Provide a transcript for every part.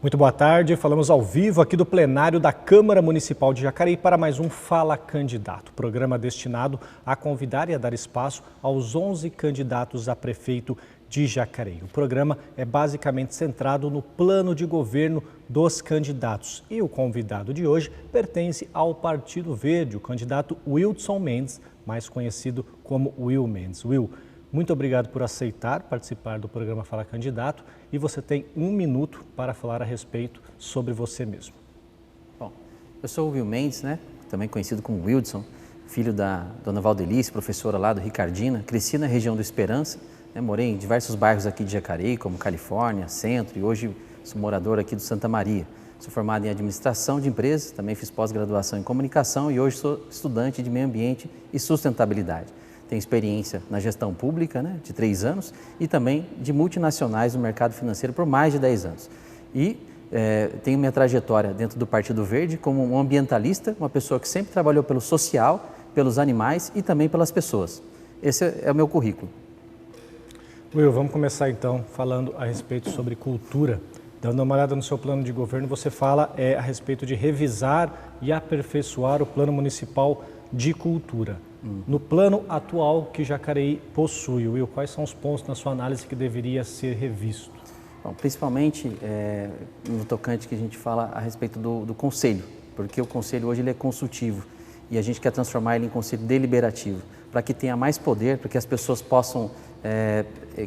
Muito boa tarde, falamos ao vivo aqui do plenário da Câmara Municipal de Jacareí para mais um Fala Candidato, programa destinado a convidar e a dar espaço aos 11 candidatos a prefeito de Jacareí. O programa é basicamente centrado no plano de governo dos candidatos e o convidado de hoje pertence ao Partido Verde, o candidato Wilson Mendes, mais conhecido como Will Mendes. Will, muito obrigado por aceitar participar do programa Fala Candidato e você tem 1 minuto para falar a respeito sobre você mesmo. Bom, eu sou o Will Mendes, também conhecido como Wilson, filho da dona Valdelice, professora lá do Ricardina. Cresci na região do Esperança, morei em diversos bairros aqui de Jacareí, como Califórnia, Centro, e hoje sou morador aqui do Santa Maria. Sou formado em administração de empresas, também fiz pós-graduação em comunicação e hoje sou estudante de meio ambiente e sustentabilidade. Tenho experiência na gestão pública, de 3 anos, e também de multinacionais no mercado financeiro por mais de 10 anos. E tenho minha trajetória dentro do Partido Verde como um ambientalista, uma pessoa que sempre trabalhou pelo social, pelos animais e também pelas pessoas. Esse é o meu currículo. Will, vamos começar então falando a respeito sobre cultura. Dando uma olhada no seu plano de governo, você fala a respeito de revisar e aperfeiçoar o plano municipal de cultura. No plano atual que Jacareí possui, Will, quais são os pontos na sua análise que deveria ser revisto? Bom, principalmente no tocante que a gente fala a respeito do conselho, porque o conselho hoje ele é consultivo e a gente quer transformar ele em conselho deliberativo, para que tenha mais poder, para que as pessoas possam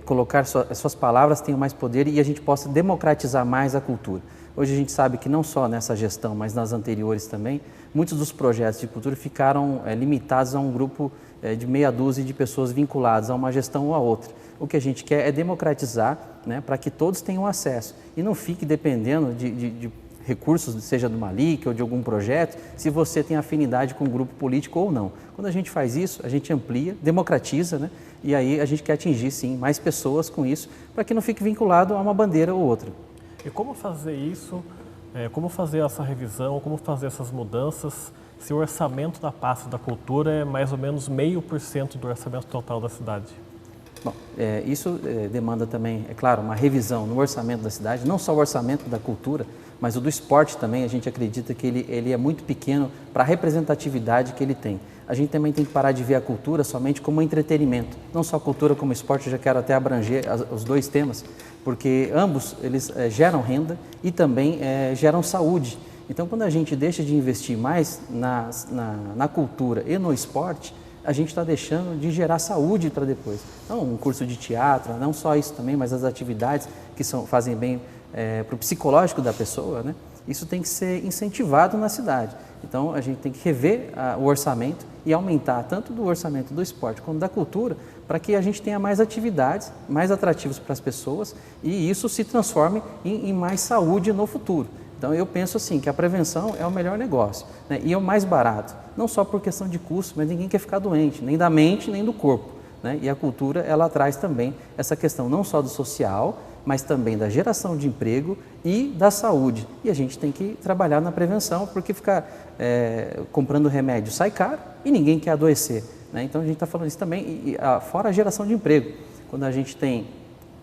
colocar suas palavras, tenham mais poder e a gente possa democratizar mais a cultura. Hoje a gente sabe que não só nessa gestão, mas nas anteriores também, muitos dos projetos de cultura ficaram limitados a um grupo de meia dúzia de pessoas vinculadas a uma gestão ou a outra. O que a gente quer é democratizar, para que todos tenham acesso e não fique dependendo de recursos, seja do Malik ou de algum projeto, se você tem afinidade com um grupo político ou não. Quando a gente faz isso, a gente amplia, democratiza, e aí a gente quer atingir, sim, mais pessoas com isso, para que não fique vinculado a uma bandeira ou outra. E como fazer isso, como fazer essa revisão, como fazer essas mudanças, se o orçamento da pasta da cultura é mais ou menos 0,5% do orçamento total da cidade? Bom, isso demanda também, é claro, uma revisão no orçamento da cidade, não só o orçamento da cultura, mas o do esporte também. A gente acredita que ele é muito pequeno para a representatividade que ele tem. A gente também tem que parar de ver a cultura somente como entretenimento, não só a cultura como esporte. Eu já quero até abranger os dois temas, porque ambos eles geram renda e também geram saúde. Então, quando a gente deixa de investir mais na cultura e no esporte, a gente está deixando de gerar saúde para depois. Então, um curso de teatro, não só isso também, mas as atividades que fazem bem para o psicológico da pessoa, isso tem que ser incentivado na cidade. Então, a gente tem que rever o orçamento e aumentar tanto do orçamento do esporte quanto da cultura, para que a gente tenha mais atividades, mais atrativos para as pessoas e isso se transforme em mais saúde no futuro. Então, eu penso assim, que a prevenção é o melhor negócio, e é o mais barato, não só por questão de custo, mas ninguém quer ficar doente, nem da mente, nem do corpo. E a cultura, ela traz também essa questão não só do social, mas também da geração de emprego e da saúde. E a gente tem que trabalhar na prevenção, porque ficar comprando remédio sai caro e ninguém quer adoecer. Então, a gente está falando isso também, fora a geração de emprego. Quando a gente tem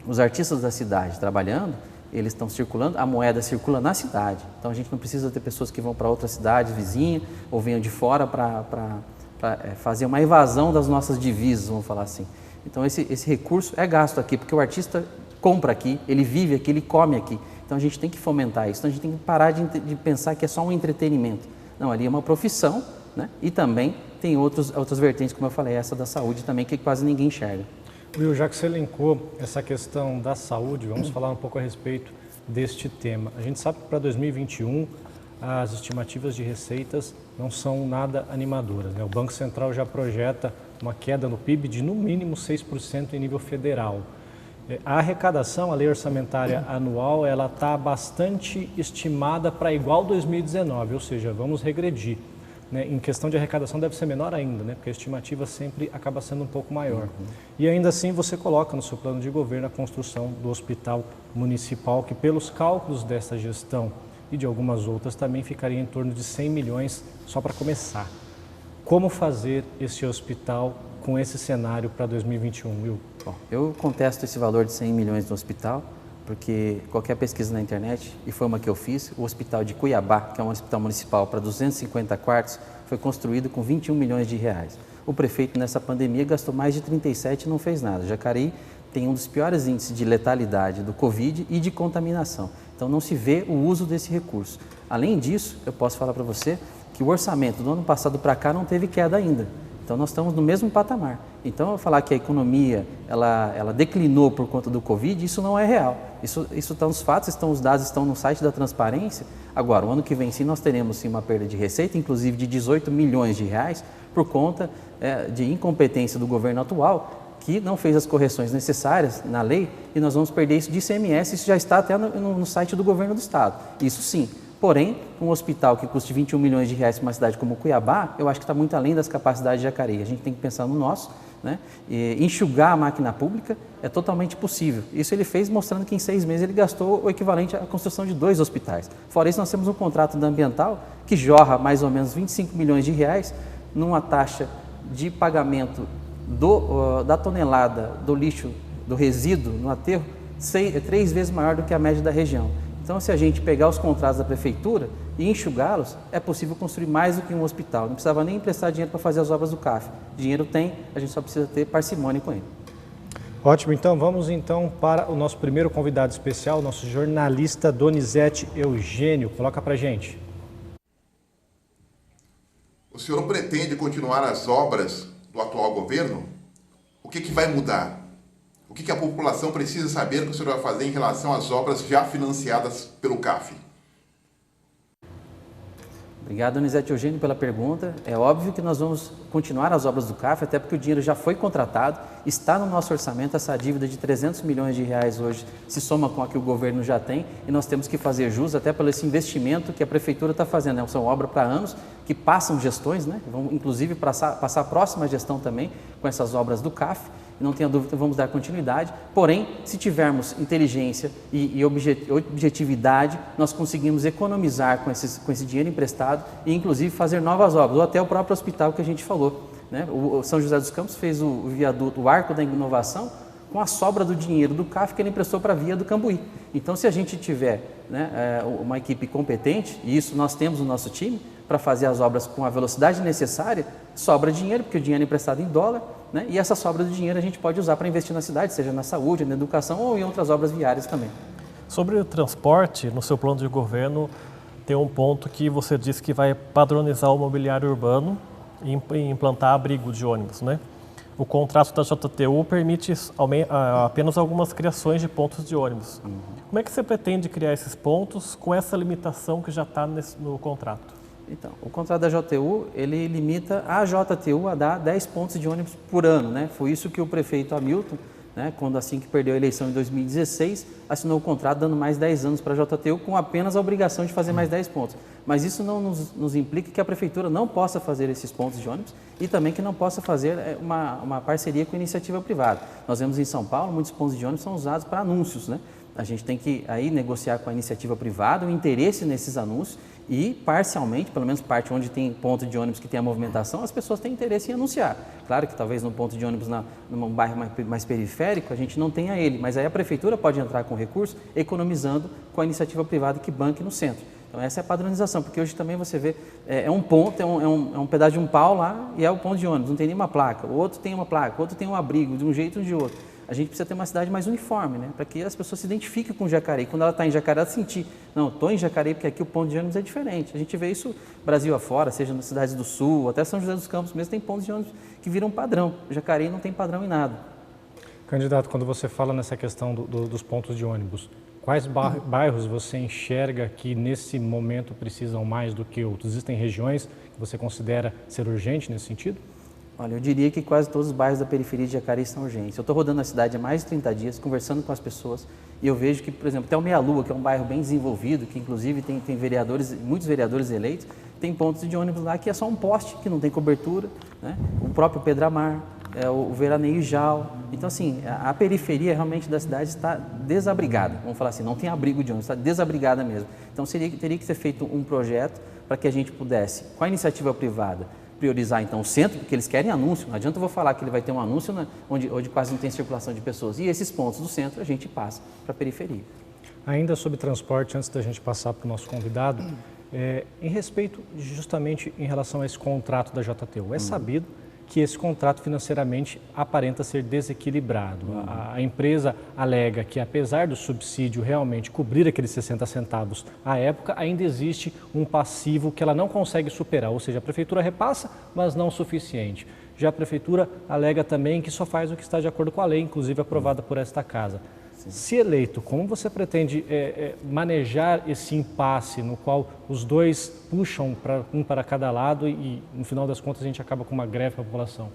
os artistas da cidade trabalhando, eles estão circulando, a moeda circula na cidade. Então, a gente não precisa ter pessoas que vão para outra cidade vizinha ou venham de fora para fazer uma evasão das nossas divisas, vamos falar assim. Então, esse recurso é gasto aqui, porque o artista compra aqui, ele vive aqui, ele come aqui. Então, a gente tem que fomentar isso. Então, a gente tem que parar de pensar que é só um entretenimento. Não, ali é uma profissão, e também tem outras vertentes, como eu falei, essa da saúde também, que quase ninguém enxerga. Will, já que você elencou essa questão da saúde, vamos falar um pouco a respeito deste tema. A gente sabe que para 2021 as estimativas de receitas não são nada animadoras. O Banco Central já projeta uma queda no PIB de no mínimo 6% em nível federal. A arrecadação, a lei orçamentária anual, ela está bastante estimada para igual 2019, ou seja, vamos regredir. Em questão de arrecadação deve ser menor ainda, porque a estimativa sempre acaba sendo um pouco maior. E ainda assim você coloca no seu plano de governo a construção do hospital municipal, que pelos cálculos dessa gestão e de algumas outras também ficaria em torno de 100 milhões só para começar. Como fazer esse hospital com esse cenário para 2021, Will? Bom, eu contesto esse valor de 100 milhões do hospital, porque qualquer pesquisa na internet, e foi uma que eu fiz, o hospital de Cuiabá, que é um hospital municipal para 250 quartos, foi construído com 21 milhões de reais. O prefeito, nessa pandemia, gastou mais de 37 e não fez nada. Jacareí tem um dos piores índices de letalidade do Covid e de contaminação. Então, não se vê o uso desse recurso. Além disso, eu posso falar para você que o orçamento do ano passado para cá não teve queda ainda. Então, nós estamos no mesmo patamar. Então, eu falar que a economia ela declinou por conta do Covid, isso não é real. Isso está nos fatos, os dados estão no site da transparência. Agora, o ano que vem, sim, nós teremos sim uma perda de receita, inclusive de 18 milhões de reais, por conta de incompetência do governo atual, que não fez as correções necessárias na lei, e nós vamos perder isso de ICMS, isso já está até no site do governo do estado. Isso sim. Porém, um hospital que custe 21 milhões de reais para uma cidade como Cuiabá, eu acho que está muito além das capacidades de Jacareí. A gente tem que pensar no nosso, né? E enxugar a máquina pública é totalmente possível. Isso ele fez mostrando que em 6 meses ele gastou o equivalente à construção de 2 hospitais. Fora isso, nós temos um contrato da Ambiental que jorra mais ou menos 25 milhões de reais numa taxa de pagamento da tonelada do lixo, do resíduo no aterro, 3 vezes maior do que a média da região. Então, se a gente pegar os contratos da prefeitura e enxugá-los, é possível construir mais do que um hospital. Não precisava nem emprestar dinheiro para fazer as obras do CAF. Dinheiro tem, a gente só precisa ter parcimônia com ele. Ótimo, então vamos para o nosso primeiro convidado especial, o nosso jornalista Donizete Eugênio. Coloca para a gente. O senhor pretende continuar as obras do atual governo? O que vai mudar? O que a população precisa saber que o senhor vai fazer em relação às obras já financiadas pelo CAF? Obrigado, Donizete Eugênio, pela pergunta. É óbvio que nós vamos continuar as obras do CAF, até porque o dinheiro já foi contratado, está no nosso orçamento. Essa dívida de 300 milhões de reais hoje se soma com a que o governo já tem, e nós temos que fazer jus até pelo esse investimento que a prefeitura está fazendo, né? São obras para anos, que passam gestões, né? Vão inclusive passar a próxima gestão também com essas obras do CAF. Não tenha dúvida, vamos dar continuidade. Porém, se tivermos inteligência e objetividade, nós conseguimos economizar com esse dinheiro emprestado e, inclusive, fazer novas obras, ou até o próprio hospital que a gente falou, né? O São José dos Campos fez o viaduto, o Arco da Inovação, com a sobra do dinheiro do CAF que ele emprestou para a via do Cambuí. Então, se a gente tiver, né, uma equipe competente, e isso nós temos no nosso time, para fazer as obras com a velocidade necessária, sobra dinheiro, porque o dinheiro é emprestado em dólar, né? E essa sobra de dinheiro a gente pode usar para investir na cidade, seja na saúde, na educação ou em outras obras viárias também. Sobre o transporte, no seu plano de governo, tem um ponto que você disse que vai padronizar o mobiliário urbano e implantar abrigo de ônibus, né? O contrato da JTU permite apenas algumas criações de pontos de ônibus. Como é que você pretende criar esses pontos com essa limitação que já está no contrato? Então, o contrato da JTU, ele limita a JTU a dar 10 pontos de ônibus por ano, né? Foi isso que o prefeito Hamilton, né, quando assim que perdeu a eleição em 2016, assinou o contrato dando mais 10 anos para a JTU com apenas a obrigação de fazer mais 10 pontos. Mas isso não nos implica que a prefeitura não possa fazer esses pontos de ônibus e também que não possa fazer uma parceria com a iniciativa privada. Nós vemos em São Paulo, muitos pontos de ônibus são usados para anúncios, né? A gente tem que aí negociar com a iniciativa privada o interesse nesses anúncios e parcialmente, pelo menos parte onde tem ponto de ônibus que tem a movimentação, as pessoas têm interesse em anunciar. Claro que talvez num ponto de ônibus num bairro mais periférico a gente não tenha ele, mas aí a prefeitura pode entrar com recurso economizando com a iniciativa privada que banque no centro. Então essa é a padronização, porque hoje também você vê, é um ponto, é um pedaço de um pau lá e é o ponto de ônibus, não tem nenhuma placa, o outro tem uma placa, o outro tem um abrigo, de um jeito ou de outro. A gente precisa ter uma cidade mais uniforme, né? Para que as pessoas se identifiquem com Jacareí. Quando ela está em Jacareí, ela sentir, não, estou em Jacareí porque aqui o ponto de ônibus é diferente. A gente vê isso Brasil afora, seja nas cidades do Sul, até São José dos Campos mesmo, tem pontos de ônibus que viram padrão. Jacareí não tem padrão em nada. Candidato, quando você fala nessa questão dos pontos de ônibus, quais bairros você enxerga que nesse momento precisam mais do que outros? Existem regiões que você considera ser urgente nesse sentido? Olha, eu diria que quase todos os bairros da periferia de Jacareí são urgentes. Eu estou rodando a cidade há mais de 30 dias, conversando com as pessoas, e eu vejo que, por exemplo, até o Meia Lua, que é um bairro bem desenvolvido, que inclusive tem vereadores, muitos vereadores eleitos, tem pontos de ônibus lá que é só um poste, que não tem cobertura, né? O próprio Pedramar, o Veraneio Jal. Então, assim, a periferia realmente da cidade está desabrigada. Vamos falar assim, não tem abrigo de ônibus, está desabrigada mesmo. Então, teria que ser feito um projeto para que a gente pudesse, com a iniciativa privada, priorizar então o centro, porque eles querem anúncio. Não adianta eu vou falar que ele vai ter um anúncio onde quase não tem circulação de pessoas. E esses pontos do centro a gente passa para a periferia. Ainda sobre transporte, antes da gente passar para o nosso convidado, em respeito justamente em relação a esse contrato da JTU, é sabido que esse contrato financeiramente aparenta ser desequilibrado. A empresa alega que, apesar do subsídio realmente cobrir aqueles 60 centavos à época, ainda existe um passivo que ela não consegue superar, ou seja, a prefeitura repassa, mas não o suficiente. Já a prefeitura alega também que só faz o que está de acordo com a lei, inclusive aprovada por esta casa. Se eleito, como você pretende manejar esse impasse no qual os dois puxam um para cada lado e, no final das contas, a gente acaba com uma greve para a população?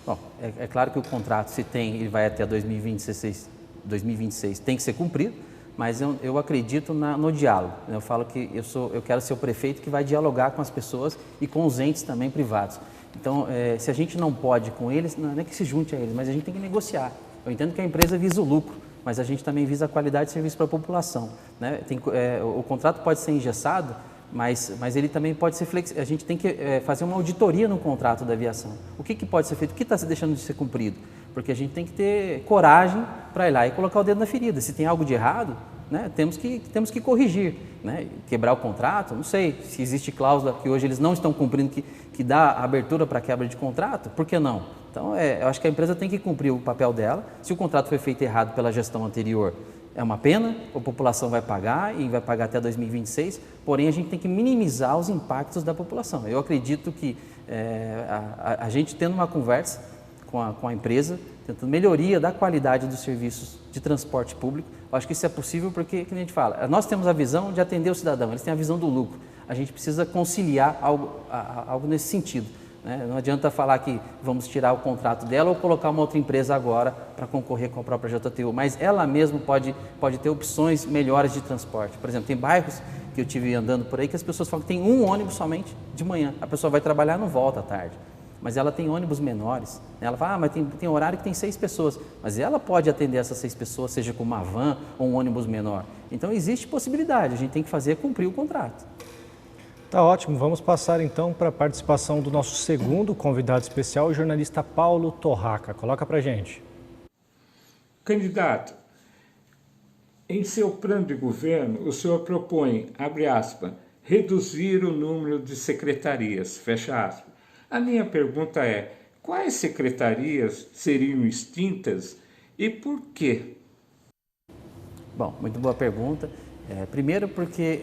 Bom, é claro que o contrato, se tem, ele vai até 2026, tem que ser cumprido, mas eu acredito no diálogo. Eu falo que eu quero ser o prefeito que vai dialogar com as pessoas e com os entes também privados. Então, se a gente não pode com eles, não é que se junte a eles, mas a gente tem que negociar. Eu entendo que a empresa visa o lucro, mas a gente também visa a qualidade de serviço para a população, né? O contrato pode ser engessado, mas ele também pode ser flexível. A gente tem que fazer uma auditoria no contrato da aviação. O que pode ser feito? O que está se deixando de ser cumprido? Porque a gente tem que ter coragem para ir lá e colocar o dedo na ferida. Se tem algo de errado, né, temos que corrigir, né? Quebrar o contrato, não sei se existe cláusula que hoje eles não estão cumprindo que dá abertura para quebra de contrato, por que não? Então, eu acho que a empresa tem que cumprir o papel dela. Se o contrato foi feito errado pela gestão anterior, é uma pena, a população vai pagar e vai pagar até 2026, porém a gente tem que minimizar os impactos da população. Eu acredito que a gente tendo uma conversa com a empresa, tentando melhoria da qualidade dos serviços de transporte público, eu acho que isso é possível porque, como a gente fala, nós temos a visão de atender o cidadão, eles têm a visão do lucro. A gente precisa conciliar algo nesse sentido. Não adianta falar que vamos tirar o contrato dela ou colocar uma outra empresa agora para concorrer com a própria JTU, mas ela mesma pode ter opções melhores de transporte. Por exemplo, tem bairros que eu tive andando por aí que as pessoas falam que tem um ônibus somente de manhã, a pessoa vai trabalhar e não volta à tarde, mas ela tem ônibus menores. Ela fala, mas tem horário que tem 6 pessoas, mas ela pode atender essas 6 pessoas, seja com uma van ou um ônibus menor. Então existe possibilidade, a gente tem que fazer cumprir o contrato. Tá ótimo, vamos passar então para a participação do nosso segundo convidado especial, o jornalista Paulo Torraca. Coloca para gente. Candidato, em seu plano de governo, o senhor propõe, abre aspas, reduzir o número de secretarias, fecha aspas. A minha pergunta é, quais secretarias seriam extintas e por quê? Bom, muito boa pergunta. Primeiro porque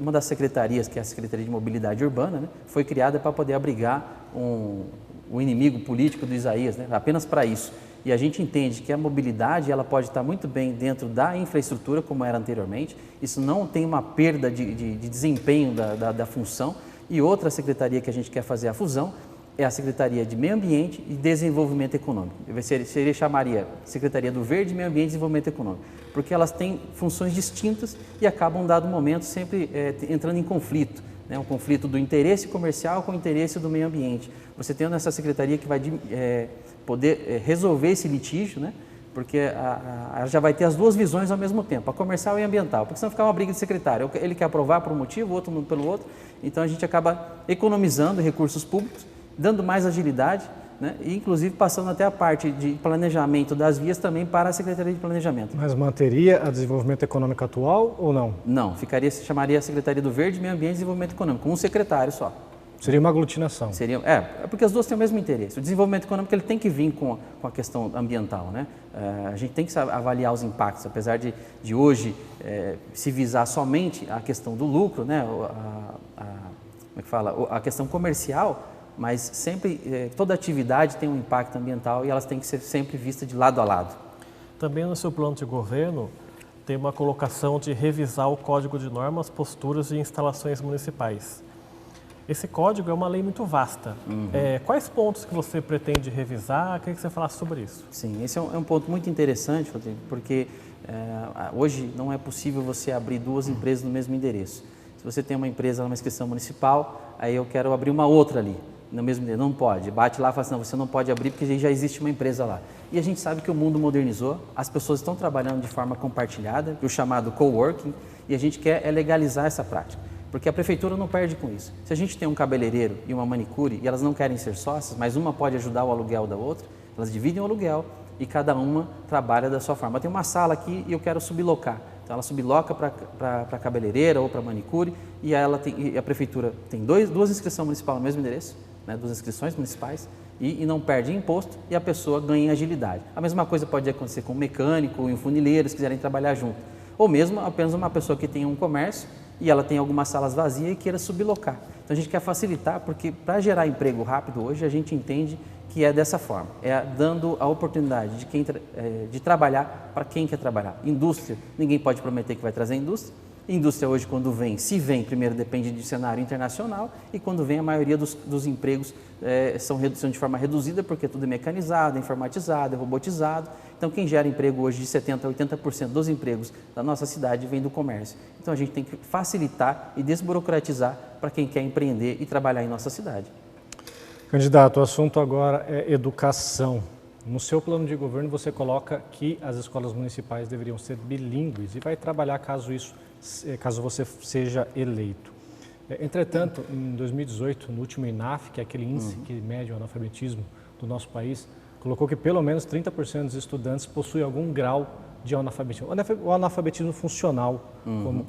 uma das secretarias, que é a Secretaria de Mobilidade Urbana, né, foi criada para poder abrigar o inimigo político do Isaías, né, apenas para isso. E a gente entende que a mobilidade ela pode estar muito bem dentro da infraestrutura, como era anteriormente, isso não tem uma perda de desempenho da função. E outra secretaria que a gente quer fazer a fusão é a Secretaria de Meio Ambiente e Desenvolvimento Econômico. Chamaria Secretaria do Verde, Meio Ambiente e Desenvolvimento Econômico, porque elas têm funções distintas e acabam, dado momento, sempre entrando em conflito, né? Um conflito do interesse comercial com o interesse do meio ambiente. Você tendo essa secretaria que vai poder resolver esse litígio, né? Porque ela já vai ter as duas visões ao mesmo tempo, a comercial e a ambiental, porque senão fica uma briga de secretário. Ele quer aprovar por um motivo, o outro pelo outro, então a gente acaba economizando recursos públicos, dando mais agilidade, né? E inclusive passando até a parte de planejamento das vias também para a Secretaria de Planejamento. Mas manteria a desenvolvimento econômico atual ou não? Não, chamaria a Secretaria do Verde, Meio Ambiente e Desenvolvimento Econômico, com um secretário só. Seria uma aglutinação. É porque as duas têm o mesmo interesse. O desenvolvimento econômico ele tem que vir com a questão ambiental, né? A gente tem que avaliar os impactos, apesar de hoje se visar somente a questão do lucro, né? Como é que fala? A questão comercial, mas sempre toda atividade tem um impacto ambiental e elas têm que ser sempre vistas de lado a lado. Também no seu plano de governo tem uma colocação de revisar o Código de Normas, Posturas e Instalações Municipais. Esse código é uma lei muito vasta. Quais pontos que você pretende revisar? Queria que você falasse sobre isso. Sim, esse é um ponto muito interessante, Rodrigo, porque hoje não é possível você abrir duas empresas no mesmo endereço. Se você tem uma empresa numa inscrição municipal, aí eu quero abrir uma outra ali, no mesmo endereço. Não pode. Bate lá e fala assim, não, você não pode abrir porque já existe uma empresa lá. E a gente sabe que o mundo modernizou, as pessoas estão trabalhando de forma compartilhada, o chamado coworking, e a gente quer legalizar essa prática. Porque a prefeitura não perde com isso. Se a gente tem um cabeleireiro e uma manicure e elas não querem ser sócias, mas uma pode ajudar o aluguel da outra, elas dividem o aluguel e cada uma trabalha da sua forma. Tem uma sala aqui e eu quero sublocar. Então ela subloca para a cabeleireira ou para a manicure e a prefeitura tem duas inscrições municipais no mesmo endereço, né, 2 inscrições municipais e não perde imposto e a pessoa ganha agilidade. A mesma coisa pode acontecer com um mecânico e um funileiro, se quiserem trabalhar junto. Ou mesmo apenas uma pessoa que tem um comércio e ela tem algumas salas vazias e queira sublocar. Então a gente quer facilitar porque para gerar emprego rápido hoje a gente entende que é dessa forma, é dando a oportunidade de trabalhar para quem quer trabalhar. Indústria, ninguém pode prometer que vai trazer indústria. Indústria hoje quando vem, se vem, primeiro depende de cenário internacional e quando vem a maioria dos empregos são de forma reduzida porque tudo é mecanizado, é informatizado, é robotizado. Então quem gera emprego hoje de 70% a 80% dos empregos da nossa cidade vem do comércio. Então a gente tem que facilitar e desburocratizar para quem quer empreender e trabalhar em nossa cidade. Candidato, o assunto agora é educação. No seu plano de governo você coloca que as escolas municipais deveriam ser bilíngues e vai trabalhar caso você seja eleito. Entretanto, em 2018, no último INAF, que é aquele índice que mede o analfabetismo do nosso país, colocou que pelo menos 30% dos estudantes possuem algum grau de analfabetismo. O analfabetismo funcional,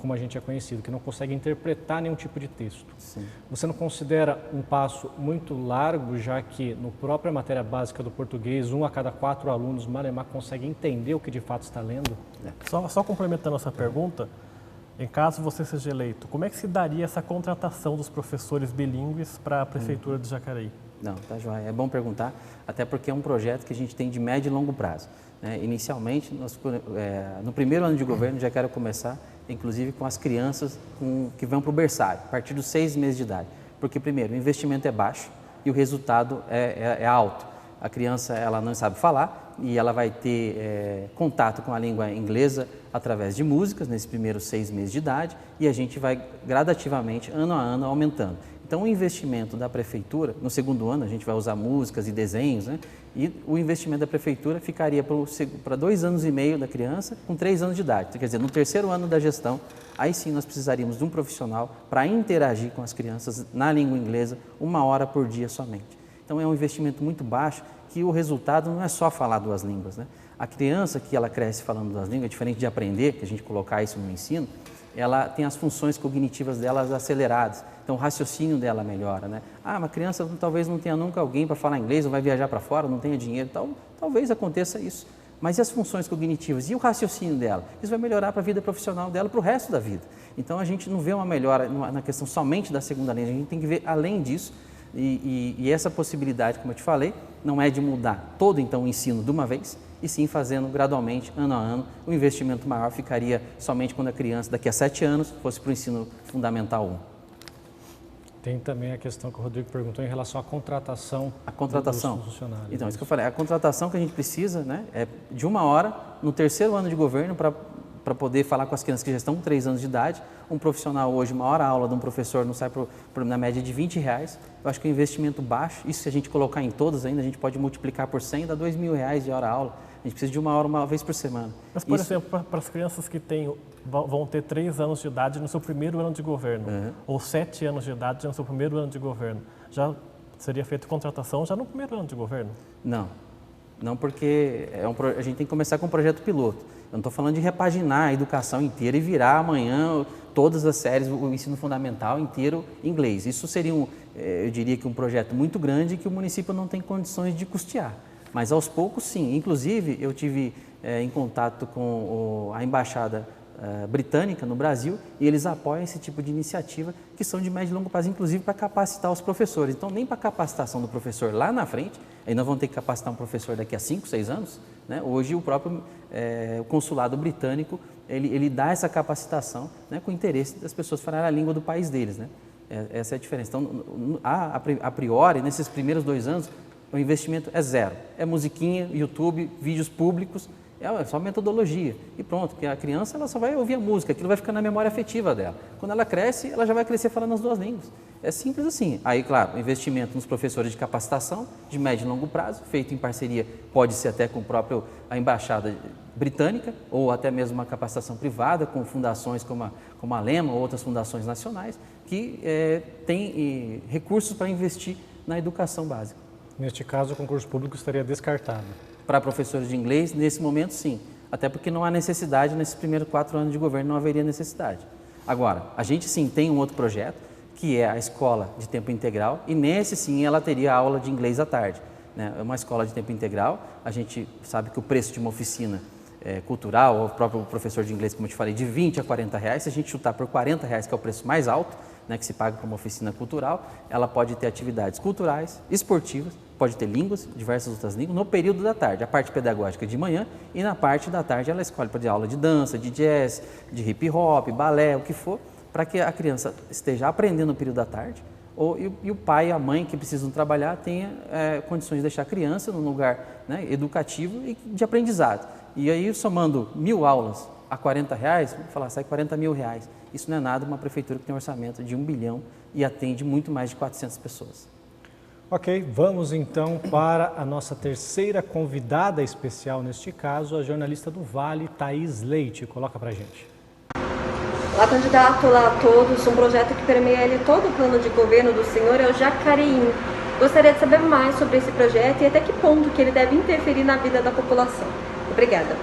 como a gente é conhecido, que não consegue interpretar nenhum tipo de texto. Sim. Você não considera um passo muito largo, já que no própria matéria básica do português, 1 a cada 4 alunos malemar consegue entender o que de fato está lendo? Só complementando essa pergunta, em caso você seja eleito, como é que se daria essa contratação dos professores bilíngues para a Prefeitura de Jacareí? Não, tá joia. É bom perguntar, até porque é um projeto que a gente tem de médio e longo prazo. Inicialmente, no primeiro ano de governo, já quero começar, inclusive, com as crianças que vão para o berçário, a partir dos 6 meses de idade. Porque, primeiro, o investimento é baixo e o resultado é alto. A criança ela não sabe falar e ela vai ter contato com a língua inglesa através de músicas, nesses primeiros 6 meses de idade, e a gente vai gradativamente, ano a ano, aumentando. Então, o investimento da prefeitura, no segundo ano, a gente vai usar músicas e desenhos, né? E o investimento da prefeitura ficaria para 2 anos e meio da criança com 3 anos de idade. Quer dizer, no terceiro ano da gestão, aí sim nós precisaríamos de um profissional para interagir com as crianças na língua inglesa 1 hora por dia somente. Então, é um investimento muito baixo que o resultado não é só falar 2 línguas, né? A criança que ela cresce falando 2 línguas, diferente de aprender, que a gente colocar isso no ensino, ela tem as funções cognitivas delas aceleradas, então o raciocínio dela melhora, né? Uma criança talvez não tenha nunca alguém para falar inglês, ou vai viajar para fora, não tenha dinheiro, talvez aconteça isso. Mas e as funções cognitivas? E o raciocínio dela? Isso vai melhorar para a vida profissional dela, para o resto da vida. Então a gente não vê uma melhora na questão somente da segunda língua, a gente tem que ver além disso, e essa possibilidade, como eu te falei, não é de mudar todo então o ensino de uma vez, e sim fazendo gradualmente, ano a ano. O investimento maior ficaria somente quando a criança, daqui a 7 anos, fosse para o ensino fundamental 1. Tem também a questão que o Rodrigo perguntou em relação à contratação. A contratação. Dos funcionários. Então, isso que eu falei, a contratação que a gente precisa, né, é de 1 hora no terceiro ano de governo para poder falar com as crianças que já estão com 3 anos de idade. Um profissional hoje, 1 hora aula de um professor não sai na média de R$20. Eu acho que o investimento baixo, isso se a gente colocar em todas ainda, a gente pode multiplicar por 100 e dá R$2.000 de hora aula. A gente precisa de 1 hora uma vez por semana. Mas, por exemplo, para as crianças que vão ter 3 anos de idade no seu primeiro ano de governo, ou 7 anos de idade no seu primeiro ano de governo, já seria feita contratação já no primeiro ano de governo? Não, porque a gente tem que começar com um projeto piloto. Eu não estou falando de repaginar a educação inteira e virar amanhã todas as séries, o ensino fundamental inteiro em inglês. Isso seria, eu diria que um projeto muito grande que o município não tem condições de custear. Mas aos poucos, sim. Inclusive, eu tive em contato com a Embaixada Britânica no Brasil e eles apoiam esse tipo de iniciativa que são de médio e longo prazo, inclusive para capacitar os professores. Então, nem para a capacitação do professor lá na frente, aí nós vamos ter que capacitar um professor daqui a 5, 6 anos, né? Hoje, o próprio o consulado britânico, ele dá essa capacitação, né, com o interesse das pessoas falarem a língua do país deles, né? Essa é a diferença. Então, a priori, nesses primeiros 2 anos, o investimento é zero. É musiquinha, YouTube, vídeos públicos É só metodologia e pronto, porque a criança ela só vai ouvir a música, aquilo vai ficar na memória afetiva dela. Quando ela cresce, ela já vai crescer falando as duas línguas. É simples assim. Aí, claro, investimento nos professores de capacitação de médio e longo prazo, feito em parceria, pode ser até com a Embaixada Britânica, ou até mesmo uma capacitação privada com fundações como a Lema ou outras fundações nacionais, que têm recursos para investir na educação básica. Neste caso, o concurso público estaria descartado. Para professores de inglês, nesse momento, sim. Até porque não há necessidade, nesses primeiros 4 anos de governo não haveria necessidade. Agora, a gente sim tem um outro projeto, que é a escola de tempo integral, e nesse sim ela teria aula de inglês à tarde. Né? É uma escola de tempo integral, a gente sabe que o preço de uma oficina cultural, ou o próprio professor de inglês, como eu te falei, de 20 a 40 reais, se a gente chutar por 40 reais, que é o preço mais alto, né, que se paga para uma oficina cultural, ela pode ter atividades culturais, esportivas, pode ter línguas, diversas outras línguas, no período da tarde, a parte pedagógica de manhã, e na parte da tarde ela escolhe para ter aula de dança, de jazz, de hip hop, balé, o que for, para que a criança esteja aprendendo no período da tarde, e o pai e a mãe que precisam trabalhar tenha condições de deixar a criança num lugar, né, educativo e de aprendizado. E aí, somando 1.000 aulas a 40 reais, vamos falar, sai 40 mil reais. Isso não é nada, uma prefeitura que tem um orçamento de 1 bilhão e atende muito mais de 400 pessoas. Ok, vamos então para a nossa terceira convidada especial neste caso, a jornalista do Vale, Thaís Leite. Coloca pra gente. Olá, candidato, olá a todos. Um projeto que permeia todo o plano de governo do senhor é o Jacareí. Gostaria de saber mais sobre esse projeto e até que ponto que ele deve interferir na vida da população. Obrigada.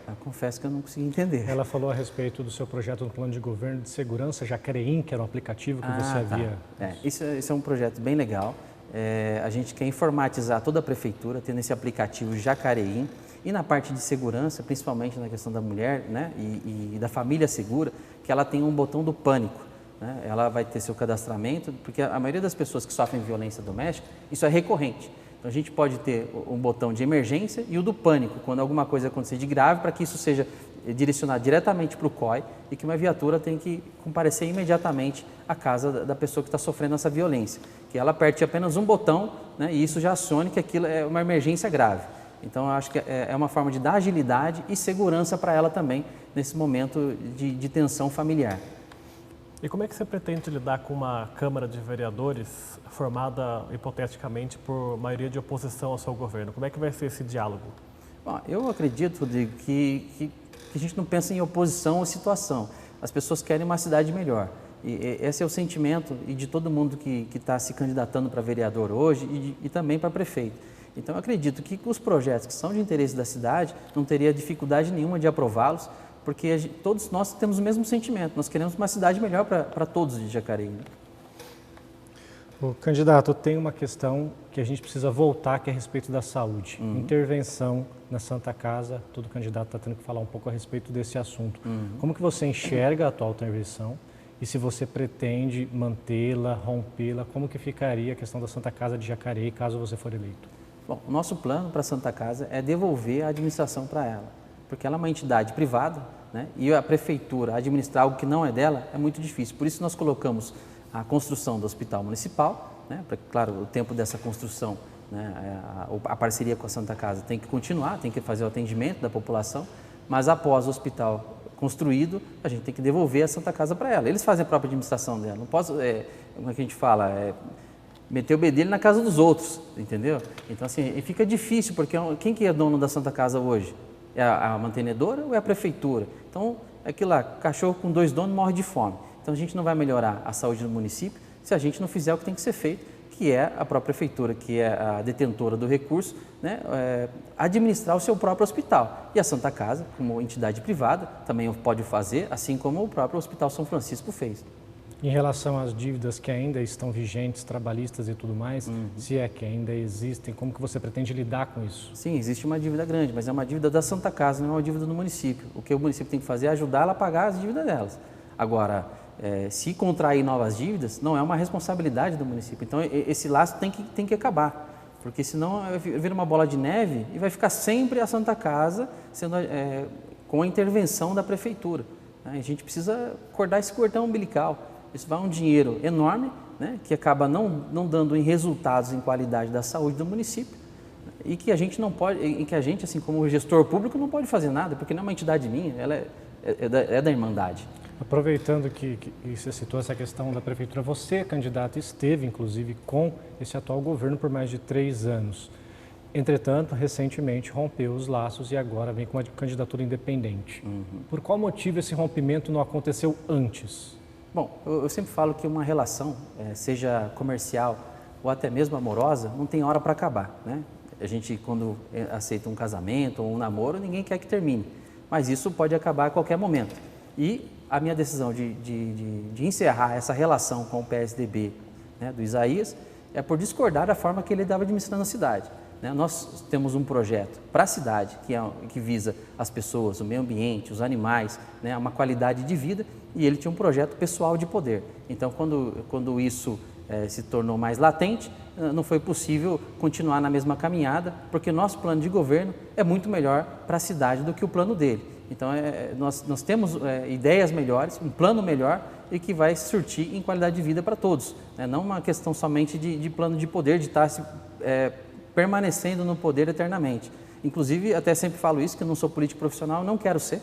Eu confesso que eu não consegui entender. Ela falou a respeito do seu projeto no plano de governo de segurança, Jacareí, que era um aplicativo que você havia... Isso é um projeto bem legal. A gente quer informatizar toda a prefeitura, tendo esse aplicativo Jacareí. E na parte de segurança, principalmente na questão da mulher, né, e da família segura, que ela tem um botão do pânico. Né? Ela vai ter seu cadastramento, porque a maioria das pessoas que sofrem violência doméstica, isso é recorrente. Então a gente pode ter um botão de emergência e o do pânico, quando alguma coisa acontecer de grave, para que isso seja direcionado diretamente para o COI e que uma viatura tem que comparecer imediatamente à casa da pessoa que está sofrendo essa violência. Que ela aperte apenas um botão, né, e isso já acione que aquilo é uma emergência grave. Então, eu acho que é uma forma de dar agilidade e segurança para ela também, nesse momento de tensão familiar. E como é que você pretende lidar com uma Câmara de Vereadores formada, hipoteticamente, por maioria de oposição ao seu governo? Como é que vai ser esse diálogo? Bom, eu acredito, Rodrigo, que a gente não pensa em oposição ou situação. As pessoas querem uma cidade melhor. E esse é o sentimento de todo mundo que está se candidatando para vereador hoje e também para prefeito. Então, eu acredito que os projetos que são de interesse da cidade não teria dificuldade nenhuma de aprová-los, porque todos nós temos o mesmo sentimento, nós queremos uma cidade melhor para todos de Jacareí. Né? O candidato, tem uma questão que a gente precisa voltar, que é a respeito da saúde. Intervenção na Santa Casa, todo candidato está tendo que falar um pouco a respeito desse assunto. Como que você enxerga a atual intervenção e se você pretende mantê-la, rompê-la, como que ficaria a questão da Santa Casa de Jacareí caso você for eleito? Bom, o nosso plano para a Santa Casa é devolver a administração para ela, porque ela é uma entidade privada, né? E a prefeitura administrar algo que não é dela é muito difícil. Por isso nós colocamos a construção do hospital municipal, né? Claro, o tempo dessa construção, né? A parceria com a Santa Casa tem que continuar, tem que fazer o atendimento da população, mas após o hospital construído, a gente tem que devolver a Santa Casa para ela. Eles fazem a própria administração dela. Não posso, como é que a gente fala, meter o bedelho na casa dos outros, entendeu? Então, assim, fica difícil, porque quem que é dono da Santa Casa hoje? É a mantenedora ou é a prefeitura? Então, é aquilo lá, cachorro com 2 donos morre de fome. Então, a gente não vai melhorar a saúde do município se a gente não fizer o que tem que ser feito, que é a própria prefeitura, que é a detentora do recurso, né, administrar o seu próprio hospital. E a Santa Casa, como entidade privada, também pode fazer, assim como o próprio Hospital São Francisco fez. Em relação às dívidas que ainda estão vigentes, trabalhistas e tudo mais, se é que ainda existem, como que você pretende lidar com isso? Sim, existe uma dívida grande, mas é uma dívida da Santa Casa, não é uma dívida do município. O que o município tem que fazer é ajudá-la a pagar as dívidas delas. Agora, se contrair novas dívidas, não é uma responsabilidade do município. Então, esse laço tem que acabar, porque senão vira uma bola de neve e vai ficar sempre a Santa Casa sendo, com a intervenção da prefeitura. A gente precisa cortar esse cordão umbilical. Isso vai um dinheiro enorme, né, que acaba não dando em resultados em qualidade da saúde do município. e que a gente não pode, em que a gente, assim como gestor público, não pode fazer nada, porque não é uma entidade minha, ela é da Irmandade. Aproveitando que você citou essa questão da prefeitura, você, candidato, esteve inclusive com esse atual governo por mais de 3 anos. Entretanto, recentemente rompeu os laços e agora vem com uma candidatura independente. Por qual motivo esse rompimento não aconteceu antes? Bom, eu sempre falo que uma relação, seja comercial ou até mesmo amorosa, não tem hora para acabar, né? A gente, quando aceita um casamento ou um namoro, ninguém quer que termine, mas isso pode acabar a qualquer momento. E a minha decisão de encerrar essa relação com o PSDB, né, do Isaías, é por discordar da forma que ele estava administrando a cidade. Nós temos um projeto para a cidade que visa as pessoas, o meio ambiente, os animais, né, uma qualidade de vida, e ele tinha um projeto pessoal de poder. Então, quando isso se tornou mais latente, não foi possível continuar na mesma caminhada, porque nosso plano de governo é muito melhor para a cidade do que o plano dele. Então, nós temos ideias melhores, um plano melhor e que vai surtir em qualidade de vida para todos, né? Não uma questão somente de plano de poder, de estar permanecendo no poder eternamente. Inclusive, até sempre falo isso, que eu não sou político profissional, não quero ser.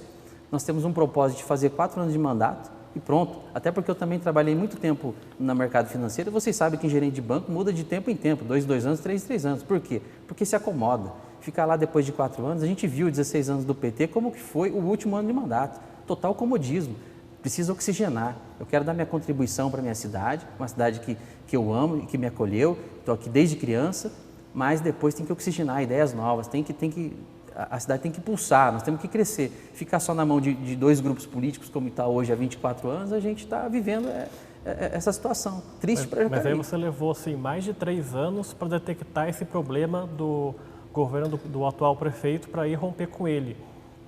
Nós temos um propósito de fazer 4 anos de mandato e pronto. Até porque eu também trabalhei muito tempo no mercado financeiro. Vocês sabem que gerente de banco muda de tempo em tempo, 2 anos, 3 anos. Por quê? Porque se acomoda. Ficar lá depois de 4 anos, a gente viu 16 anos do PT como que foi o último ano de mandato. Total comodismo. Precisa oxigenar. Eu quero dar minha contribuição para a minha cidade, uma cidade que eu amo e que me acolheu. Estou aqui desde criança. Mas depois tem que oxigenar ideias novas, a cidade tem que pulsar, nós temos que crescer. Ficar só na mão de 2 grupos políticos, como está hoje há 24 anos, a gente está vivendo essa situação. Triste para Jacareí. Mas aí você levou assim, mais de 3 anos para detectar esse problema do governo do atual prefeito para ir romper com ele.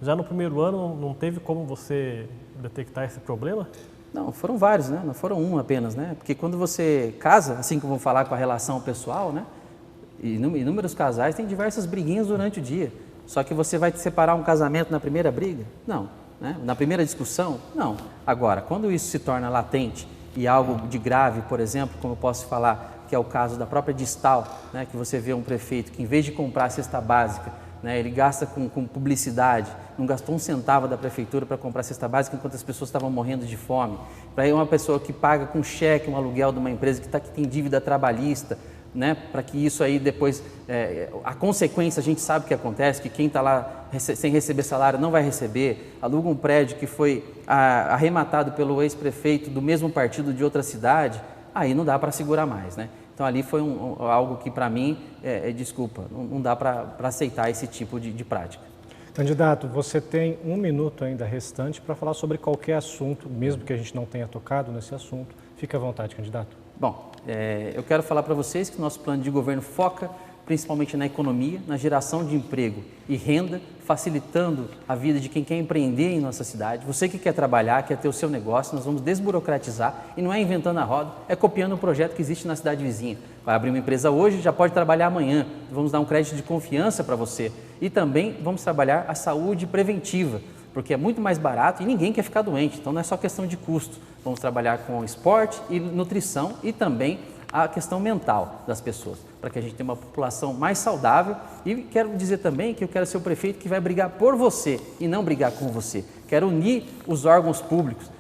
Já no primeiro ano não teve como você detectar esse problema? Não, foram vários, né? Não foram um apenas, né? Porque quando você casa, assim como vou falar com a relação pessoal, né? Inúmeros casais têm diversas briguinhas durante o dia. Só que você vai separar um casamento na primeira briga? Não. Né? Na primeira discussão? Não. Agora, quando isso se torna latente e algo de grave, por exemplo, como eu posso falar, que é o caso da própria Distal, né? Que você vê um prefeito que, em vez de comprar a cesta básica, né, ele gasta com publicidade, não gastou um centavo da prefeitura para comprar a cesta básica enquanto as pessoas estavam morrendo de fome. Para uma pessoa que paga com cheque um aluguel de uma empresa que tem dívida trabalhista, né, para que isso aí depois, a consequência a gente sabe o que acontece, que quem está lá sem receber salário não vai receber, aluga um prédio que foi arrematado pelo ex-prefeito do mesmo partido de outra cidade, aí não dá para segurar mais, né? Então ali foi algo que para mim, desculpa, não dá para aceitar esse tipo de prática. Candidato, você tem 1 minuto ainda restante para falar sobre qualquer assunto, mesmo que a gente não tenha tocado nesse assunto. Fique à vontade, candidato. Bom, eu quero falar para vocês que nosso plano de governo foca principalmente na economia, na geração de emprego e renda, facilitando a vida de quem quer empreender em nossa cidade. Você que quer trabalhar, quer ter o seu negócio, nós vamos desburocratizar e não é inventando a roda, é copiando um projeto que existe na cidade vizinha. Vai abrir uma empresa hoje, já pode trabalhar amanhã. Vamos dar um crédito de confiança para você. E também vamos trabalhar a saúde preventiva, porque é muito mais barato e ninguém quer ficar doente, então não é só questão de custo. Vamos trabalhar com esporte e nutrição e também a questão mental das pessoas, para que a gente tenha uma população mais saudável. E quero dizer também que eu quero ser o prefeito que vai brigar por você e não brigar com você. Quero unir os órgãos públicos,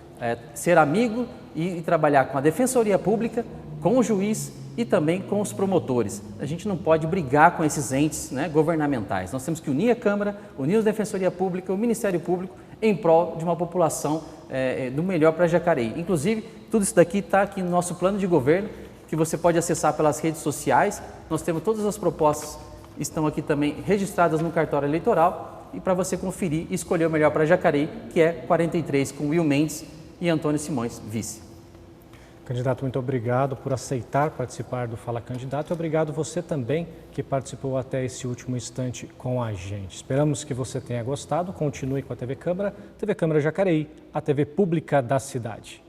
ser amigo e trabalhar com a Defensoria Pública, com o juiz e também com os promotores. A gente não pode brigar com esses entes, né, governamentais. Nós temos que unir a Câmara, unir a Defensoria Pública, o Ministério Público, em prol de uma população do melhor para Jacareí. Inclusive, tudo isso daqui está aqui no nosso plano de governo, que você pode acessar pelas redes sociais. Nós temos todas as propostas, estão aqui também registradas no cartório eleitoral, e para você conferir e escolher o melhor para Jacareí, que é 43, com Will Mendes e Antônio Simões, vice. Candidato, muito obrigado por aceitar participar do Fala Candidato e obrigado você também que participou até esse último instante com a gente. Esperamos que você tenha gostado, continue com a TV Câmara Jacareí, a TV pública da cidade.